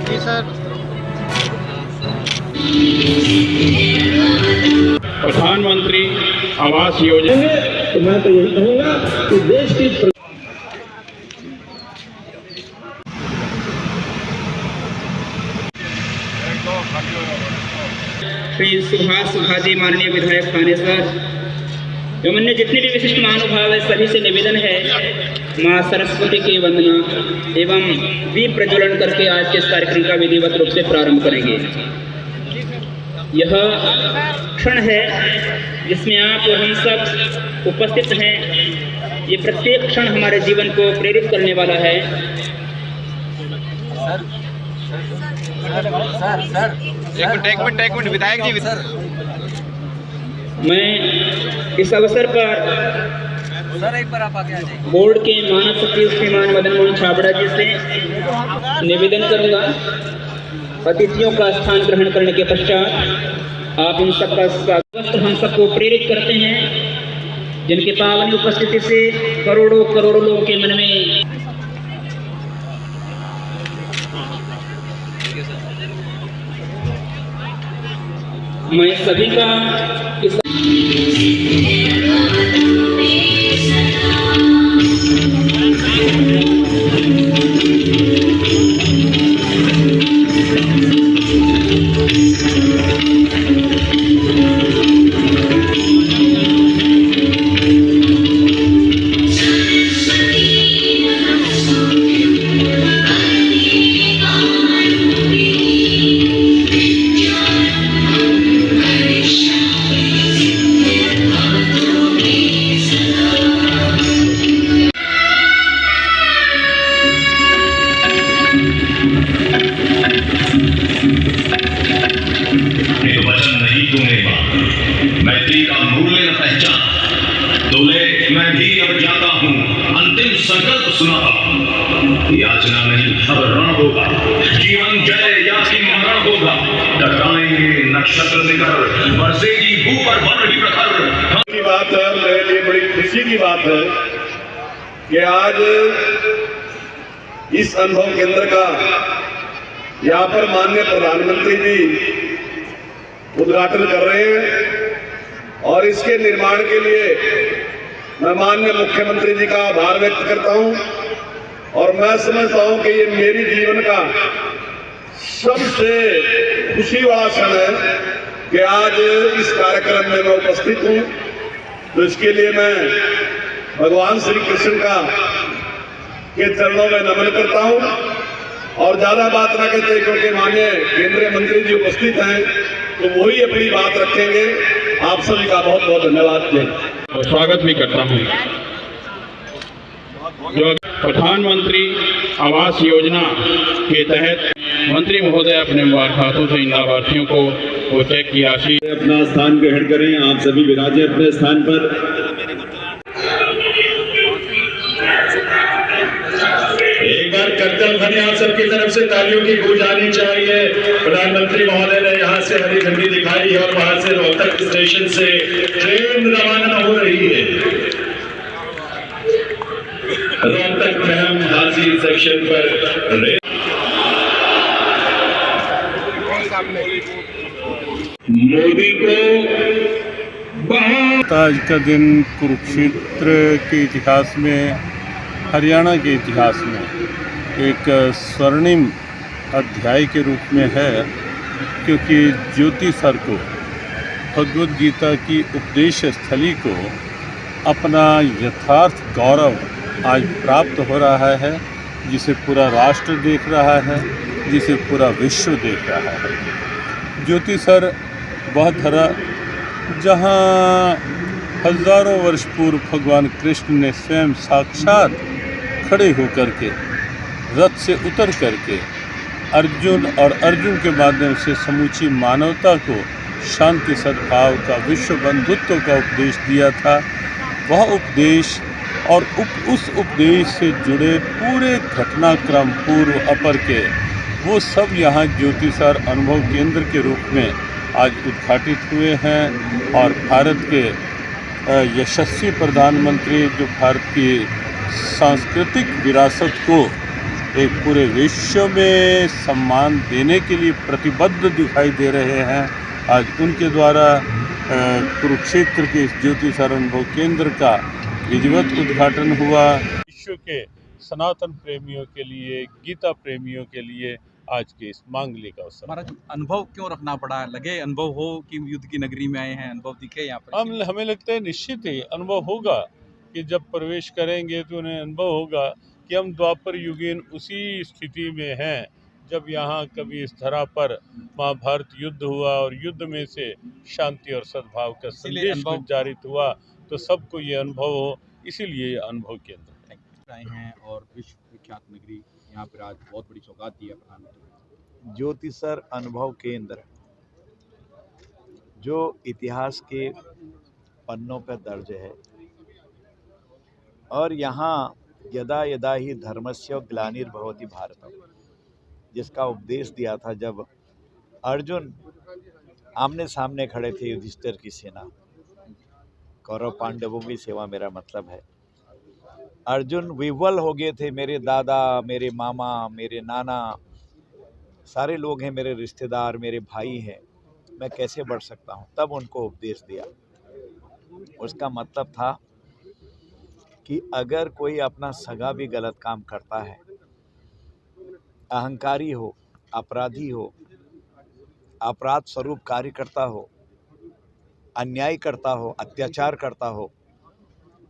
जी sir. प्रधानमंत्री आवास योजना, तो मैं तो यही कहूँगा कि देश की श्री सुभाष भाजी माननीय विधायक थानेसर एवं अन्य जितने भी विशिष्ट महानुभाव है सभी से निवेदन है माँ सरस्वती की वंदना एवं दीप प्रज्वलन करके आज के इस कार्यक्रम का विधिवत रूप से प्रारंभ करेंगे। यह क्षण है जिसमें आप और हम सब उपस्थित हैं। ये प्रत्येक क्षण हमारे जीवन को प्रेरित करने वाला है। एक मिनट विधायक जी। मैं इस अवसर पर एक बार आप आगे आ जाइए। बोर्ड के मानद सचिव श्रीमान मदन मोहन छाबड़ा जी से निवेदन करूंगा। अतिथियों का स्थान ग्रहण करने के पश्चात आप इन सबका स्वागत हम सबको प्रेरित करते हैं, जिनके पावनी उपस्थिति से करोड़ों करोड़ों लोगों के मन में मैं सभी का इस मैत्री का मूल्य न पहचान तोले मैं भी अब जाता हूँ अंतिम संकल्प सुनाता हूँ। याचना नहीं अब रण होगा, जीवन जय या कि मरण होगा। टकराएंगे नक्षत्र निकर, बरसेगी भू पर वन भी प्रखर। की बात है, मेरे लिए बड़ी खुशी की बात है कि आज इस अनुभव केंद्र का यहाँ पर माननीय प्रधानमंत्री जी उद्घाटन कर रहे हैं और इसके निर्माण के लिए मैं माननीय मुख्यमंत्री जी का आभार व्यक्त करता हूं। और मैं समझता हूं कि ये मेरी जीवन का सबसे खुशी वाला क्षण है कि आज इस कार्यक्रम में मैं उपस्थित हूं। तो इसके लिए मैं भगवान श्री कृष्ण का के चरणों में नमन करता हूं और ज्यादा बात ना कहते क्योंकि माननीय केंद्रीय मंत्री जी उपस्थित हैं तो वही अपनी बात रखेंगे। आप सभी का बहुत बहुत धन्यवाद। स्वागत भी करता हूँ। जो प्रधानमंत्री आवास योजना के तहत मंत्री महोदय अपने हाथों से इन लाभार्थियों को वो चेक की राशि अपना स्थान ग्रहण करें। आप सभी विराजे अपने स्थान पर। एक बार कर्तव्य ध्वनि आप सबकी तरफ से तालियों की गूंज आनी चाहिए। प्रधानमंत्री महोदय ने यहाँ से हरी झंडी दिखाई और वहां से रोहतक स्टेशन से ट्रेन रवाना हो रही है। रोहतक महम हाजी सेक्शन पर मोदी को आज का दिन कुरुक्षेत्र के इतिहास में, हरियाणा के इतिहास में एक स्वर्णिम अध्याय के रूप में है, क्योंकि ज्योति सर को भगवद गीता की उपदेश स्थली को अपना यथार्थ गौरव आज प्राप्त हो रहा है, जिसे पूरा राष्ट्र देख रहा है, जिसे पूरा विश्व देख रहा है। ज्योति सर वह धरा जहाँ हजारों वर्ष पूर्व भगवान कृष्ण ने स्वयं साक्षात खड़े होकर के रथ से उतर करके अर्जुन और अर्जुन के माध्यम से समूची मानवता को शांति सद्भाव का, विश्व बंधुत्व का उपदेश दिया था। वह उपदेश और उस उपदेश से जुड़े पूरे घटनाक्रम पूर्व अपर के वो सब यहाँ ज्योति सर अनुभव केंद्र के रूप में आज उद्घाटित हुए हैं। और भारत के यशस्वी प्रधानमंत्री जो भारत की सांस्कृतिक विरासत को एक पूरे विश्व में सम्मान देने के लिए प्रतिबद्ध दिखाई दे रहे हैं। आज उनके द्वारा कुरुक्षेत्र के ज्योतिसर अनुभव केंद्र का विधिवत उद्घाटन हुआ। विश्व के सनातन प्रेमियों के लिए, गीता प्रेमियों के लिए आज के इस मांगलिक का अवसर। महाराज, अनुभव क्यों रखना पड़ा? लगे अनुभव हो कि युद्ध की नगरी में आए हैं, अनुभव दिखे यहाँ पर? हमें लगता है निश्चित ही अनुभव होगा कि जब प्रवेश करेंगे तो उन्हें अनुभव होगा कि हम द्वापर युगीन उसी स्थिति में हैं जब यहाँ कभी इस धरा पर महाभारत युद्ध हुआ और युद्ध में से शांति और सद्भाव का संदेश जारित हुआ। तो सबको ये अनुभव हो, इसीलिए ये अनुभव केंद्र आए हैं और विश्व विख्यात नगरी यहाँ पर आज बहुत बड़ी सौगात दी है प्रधानमंत्री। ज्योतिसर अनुभव केंद्र जो इतिहास के पन्नों पर दर्ज है और यहाँ यदा यदा ही धर्मस्य ग्लानिर्भवति भारतम, जिसका उपदेश दिया था जब अर्जुन आमने सामने खड़े थे युधिष्ठिर की सेना। कौरव पांडवों की सेवा मेरा मतलब है। अर्जुन विह्वल हो गए थे, मेरे दादा, मेरे मामा, मेरे नाना, सारे लोग हैं मेरे रिश्तेदार, मेरे भाई हैं, मैं कैसे बढ़ सकता हूँ। तब उनको उपदेश दिया। उसका मतलब था कि अगर कोई अपना सगा भी गलत काम करता है, अहंकारी हो, अपराधी हो, अपराध स्वरूप कार्य करता हो, अन्याय करता हो, अत्याचार करता हो,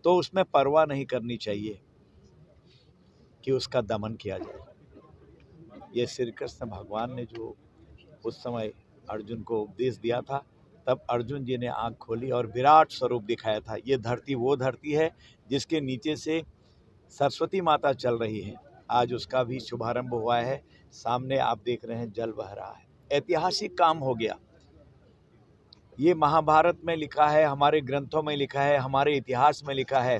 तो उसमें परवाह नहीं करनी चाहिए कि उसका दमन किया जाए। ये श्री कृष्ण भगवान ने जो उस समय अर्जुन को उपदेश दिया था, तब अर्जुन जी ने आँख खोली और विराट स्वरूप दिखाया था। ये धरती वो धरती है जिसके नीचे से सरस्वती माता चल रही है। आज उसका भी शुभारंभ हुआ है। सामने आप देख रहे हैं जल बह रहा है। ऐतिहासिक काम हो गया। ये महाभारत में लिखा है, हमारे ग्रंथों में लिखा है, हमारे इतिहास में लिखा है।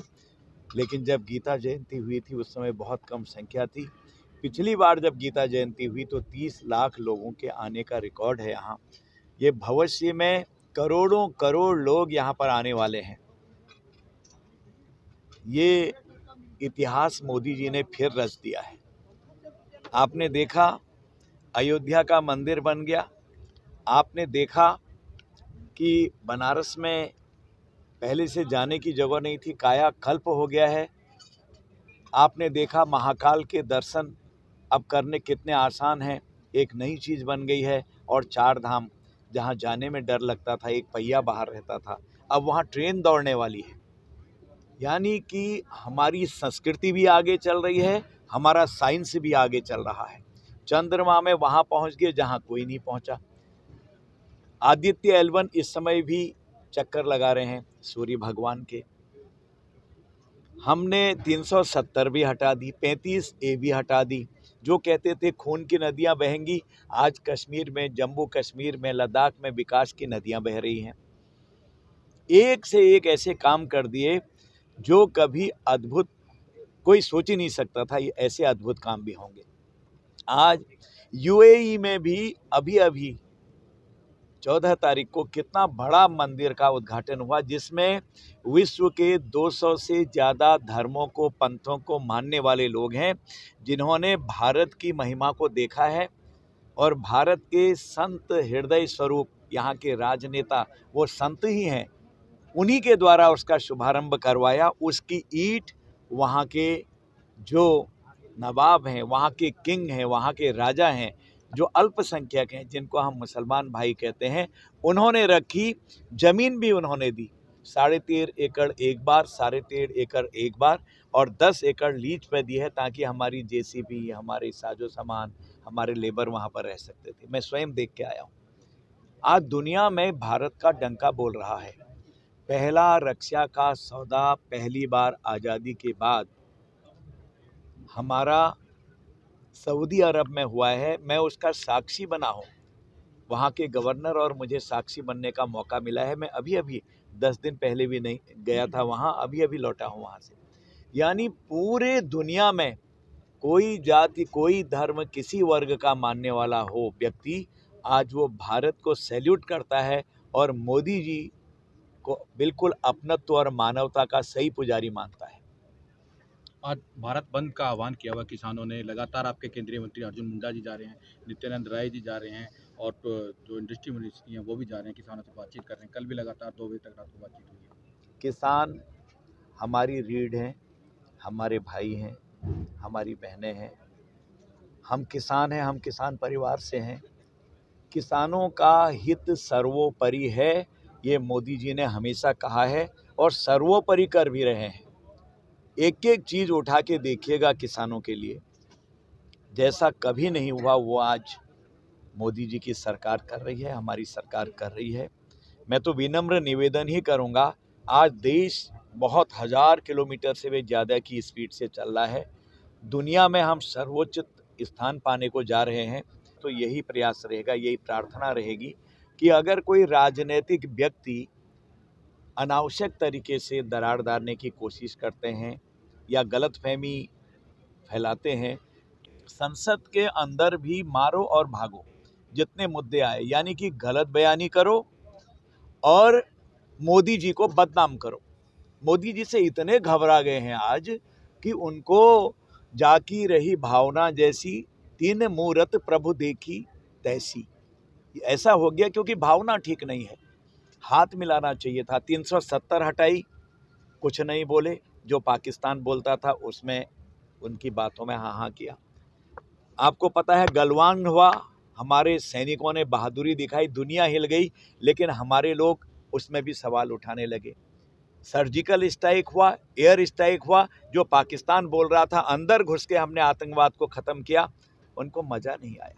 लेकिन जब गीता जयंती हुई थी उस समय बहुत कम संख्या थी। पिछली बार जब गीता जयंती हुई तो 30 लाख लोगों के आने का रिकॉर्ड है यहाँ। ये भविष्य में करोड़ों करोड़ लोग यहाँ पर आने वाले हैं। ये इतिहास मोदी जी ने फिर रच दिया है। आपने देखा अयोध्या का मंदिर बन गया। आपने देखा कि बनारस में पहले से जाने की जगह नहीं थी, कायाकल्प हो गया है। आपने देखा महाकाल के दर्शन अब करने कितने आसान हैं, एक नई चीज़ बन गई है। और 4 धाम जहाँ जाने में डर लगता था, एक पहिया बाहर रहता था, अब वहाँ ट्रेन दौड़ने वाली है। यानी कि हमारी संस्कृति भी आगे चल रही है, हमारा साइंस भी आगे चल रहा है। चंद्रमा में वहाँ पहुँच गए जहाँ कोई नहीं पहुँचा। आदित्य L1 इस समय भी चक्कर लगा रहे हैं सूर्य भगवान के। हमने 370 भी हटा दी, 35A भी हटा दी। जो कहते थे खून की नदियां बहेंगी, आज कश्मीर में, जम्मू कश्मीर में, लद्दाख में विकास की नदियां बह रही हैं। एक से एक ऐसे काम कर दिए जो कभी अद्भुत कोई सोच ही नहीं सकता था, ये ऐसे अद्भुत काम भी होंगे। आज UAE में भी अभी 14 तारीख को कितना बड़ा मंदिर का उद्घाटन हुआ, जिसमें विश्व के 200 से ज़्यादा धर्मों को, पंथों को मानने वाले लोग हैं, जिन्होंने भारत की महिमा को देखा है। और भारत के संत हृदय स्वरूप यहाँ के राजनेता वो संत ही हैं, उन्हीं के द्वारा उसका शुभारंभ करवाया। उसकी ईंट वहाँ के जो नवाब हैं, वहाँ के किंग हैं, वहाँ के राजा हैं, जो अल्पसंख्यक हैं, जिनको हम मुसलमान भाई कहते हैं, उन्होंने रखी। ज़मीन भी उन्होंने दी, 13.5 एकड़ एक बार, 13.5 एकड़ एक बार, और 10 एकड़ लीज पे दी है, ताकि हमारी JCB, हमारे साजो सामान, हमारे लेबर वहाँ पर रह सकते थे। मैं स्वयं देख के आया हूँ। आज दुनिया में भारत का डंका बोल रहा है। पहला रक्षा का सौदा पहली बार आज़ादी के बाद हमारा सऊदी अरब में हुआ है। मैं उसका साक्षी बना हूँ, वहाँ के गवर्नर और मुझे साक्षी बनने का मौका मिला है। मैं अभी 10 दिन पहले भी नहीं गया था वहाँ, अभी लौटा हूँ वहाँ से। यानी पूरे दुनिया में कोई जाति, कोई धर्म, किसी वर्ग का मानने वाला हो व्यक्ति, आज वो भारत को सैल्यूट करता है और मोदी जी को बिल्कुल अपनत्व और मानवता का सही पुजारी मानता है। आज भारत बंद का आह्वान किया हुआ किसानों ने, लगातार आपके केंद्रीय मंत्री अर्जुन मुंडा जी जा रहे हैं, नित्यानंद राय जी जा रहे हैं और जो इंडस्ट्री मिनिस्ट्री हैं वो भी जा रहे हैं, किसानों से बातचीत कर रहे हैं। कल भी लगातार 2 बजे तक रात को बातचीत हुई है। किसान हमारी रीढ़ हैं, हमारे भाई हैं, हमारी बहनें हैं। हम किसान हैं, हम किसान परिवार से हैं। किसानों का हित सर्वोपरि है, ये मोदी जी ने हमेशा कहा है और सर्वोपरि कर भी रहे हैं। एक एक चीज़ उठा के देखिएगा किसानों के लिए, जैसा कभी नहीं हुआ वो आज मोदी जी की सरकार कर रही है, हमारी सरकार कर रही है। मैं तो विनम्र निवेदन ही करूँगा, आज देश बहुत 1000 किलोमीटर से भी ज़्यादा की स्पीड से चल रहा है। दुनिया में हम सर्वोच्च स्थान पाने को जा रहे हैं, तो यही प्रयास रहेगा, यही प्रार्थना रहेगी कि अगर कोई राजनीतिक व्यक्ति अनावश्यक तरीके से दरार डालने की कोशिश करते हैं या गलतफहमी फैलाते हैं, संसद के अंदर भी मारो और भागो, जितने मुद्दे आए, यानी कि गलत बयानी करो और मोदी जी को बदनाम करो। मोदी जी से इतने घबरा गए हैं आज कि उनको जाकी रही भावना जैसी, 3 मूरत प्रभु देखी तैसी। ऐसा हो गया क्योंकि भावना ठीक नहीं है। हाथ मिलाना चाहिए था। 370 हटाई, कुछ नहीं बोले। जो पाकिस्तान बोलता था उसमें उनकी बातों में हाँ हाँ किया। आपको पता है गलवान हुआ, हमारे सैनिकों ने बहादुरी दिखाई, दुनिया हिल गई, लेकिन हमारे लोग उसमें भी सवाल उठाने लगे। सर्जिकल स्ट्राइक हुआ, एयर स्ट्राइक हुआ, जो पाकिस्तान बोल रहा था अंदर घुस के हमने आतंकवाद को ख़त्म किया, उनको मज़ा नहीं आया,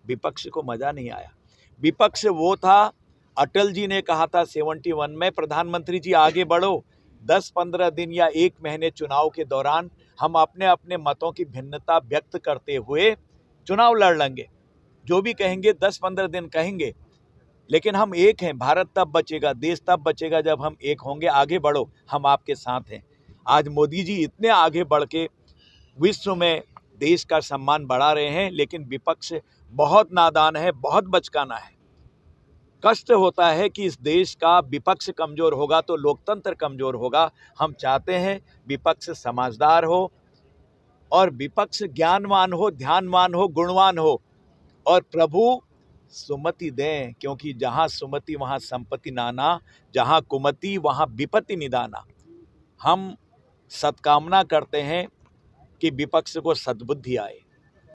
विपक्ष को मज़ा नहीं आया। विपक्ष वो था, अटल जी ने कहा था 71 में, प्रधानमंत्री जी आगे बढ़ो, 10-15 दिन या 1 महीने चुनाव के दौरान हम अपने अपने मतों की भिन्नता व्यक्त करते हुए चुनाव लड़ लेंगे। जो भी कहेंगे 10-15 दिन कहेंगे, लेकिन हम एक हैं। भारत तब बचेगा, देश तब बचेगा जब हम एक होंगे। आगे बढ़ो, हम आपके साथ हैं। आज मोदी जी इतने आगे बढ़ के विश्व में देश का सम्मान बढ़ा रहे हैं, लेकिन विपक्ष बहुत नादान है, बहुत बचकाना है। कष्ट होता है कि इस देश का विपक्ष कमज़ोर होगा तो लोकतंत्र कमज़ोर होगा। हम चाहते हैं विपक्ष समझदार हो और विपक्ष ज्ञानवान हो, ध्यानवान हो, गुणवान हो और प्रभु सुमति दें, क्योंकि जहाँ सुमति वहाँ संपत्ति नाना, जहाँ कुमति वहाँ विपत्ति निदाना। हम सद्कामना करते हैं कि विपक्ष को सद्बुद्धि आए।